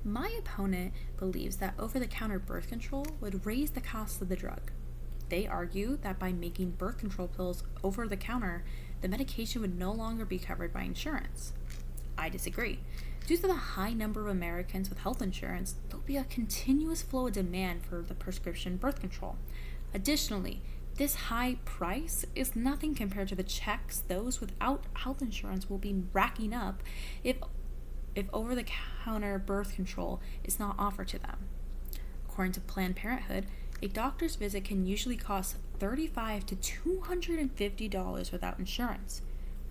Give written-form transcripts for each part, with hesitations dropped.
My opponent believes that over-the-counter birth control would raise the cost of the drug. They argue that by making birth control pills over-the-counter, the medication would no longer be covered by insurance. I disagree. Due to the high number of Americans with health insurance, there'll be a continuous flow of demand for the prescription birth control. Additionally, this high price is nothing compared to the checks those without health insurance will be racking up if over-the-counter birth control is not offered to them. According to Planned Parenthood, a doctor's visit can usually cost $35 to $250 without insurance.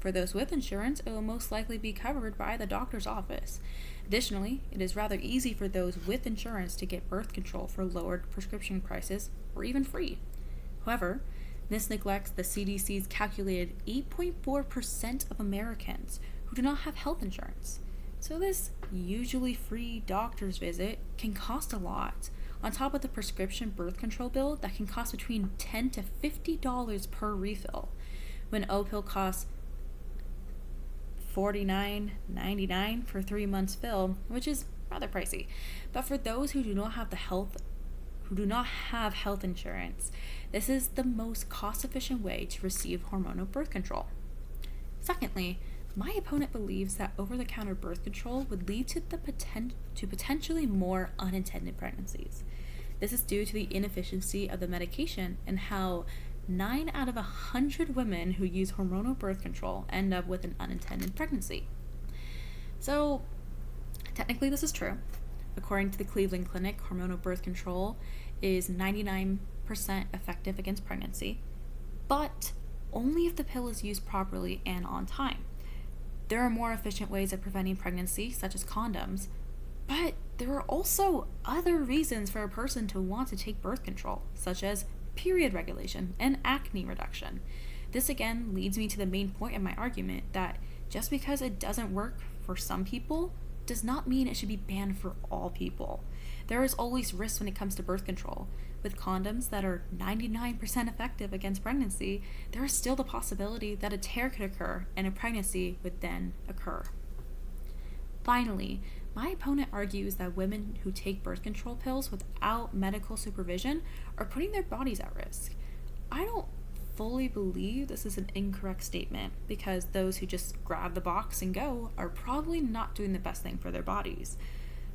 For those with insurance, it will most likely be covered by the doctor's office. Additionally, it is rather easy for those with insurance to get birth control for lowered prescription prices or even free. However, this neglects the CDC's calculated 8.4% of Americans who do not have health insurance. So this usually free doctor's visit can cost a lot, on top of the prescription birth control bill that can cost between $10 to $50 per refill, when O-pill costs $49.99 for 3 months fill, which is rather pricey. But for those who do not have health insurance, this is the most cost-efficient way to receive hormonal birth control. Secondly, my opponent believes that over-the-counter birth control would lead to potentially more unintended pregnancies. This is due to the inefficiency of the medication and how 9 out of 100 women who use hormonal birth control end up with an unintended pregnancy. So, technically this is true. According to the Cleveland Clinic, hormonal birth control is 99% effective against pregnancy, but only if the pill is used properly and on time. There are more efficient ways of preventing pregnancy, such as condoms, but there are also other reasons for a person to want to take birth control, such as period regulation and acne reduction. This again leads me to the main point of my argument that just because it doesn't work for some people does not mean it should be banned for all people. There is always risk when it comes to birth control. With condoms that are 99% effective against pregnancy, there is still the possibility that a tear could occur and a pregnancy would then occur. Finally, my opponent argues that women who take birth control pills without medical supervision are putting their bodies at risk. I don't fully believe this is an incorrect statement, because those who just grab the box and go are probably not doing the best thing for their bodies.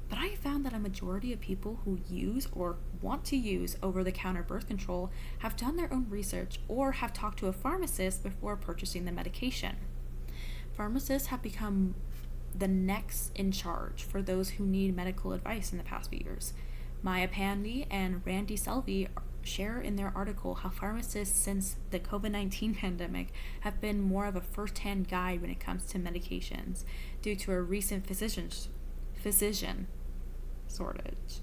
But I found that a majority of people who use or want to use over-the-counter birth control have done their own research or have talked to a pharmacist before purchasing the medication. Pharmacists have become the next in charge for those who need medical advice in the past few years. Maya Pandey and Randy Selvey share in their article how pharmacists since the COVID-19 pandemic have been more of a first-hand guide when it comes to medications due to a recent physician shortage.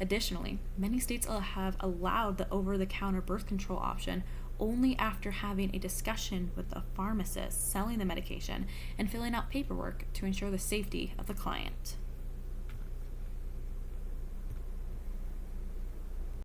Additionally, many states have allowed the over-the-counter birth control option only after having a discussion with the pharmacist selling the medication and filling out paperwork to ensure the safety of the client.